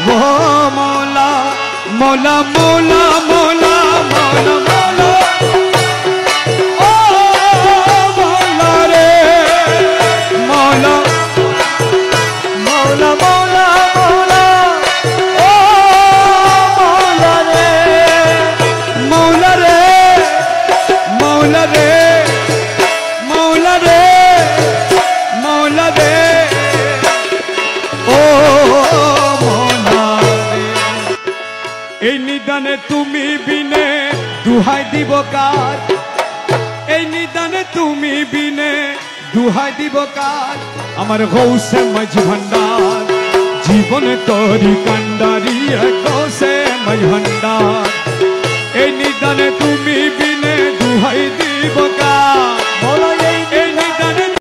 वो मौला मौला मौला मौला मौला मौला ओ मौला रे मौला मौला मौला मौला ओ मौला रे मौला रे मौला रे मौला रे मौला रे ओ मौला रे এই নিদানে তুমি বিনে দুহাই দিব কার এই নিদানে তুমি বিনে দুহাই দিব কার আমার গৌসে মাঝ ভান্ডার জীবনে তোরি কান্ডারি গৌসে মাঝ ভান্ডার এই নিদানে তুমি বিনে দুহাই দিব কার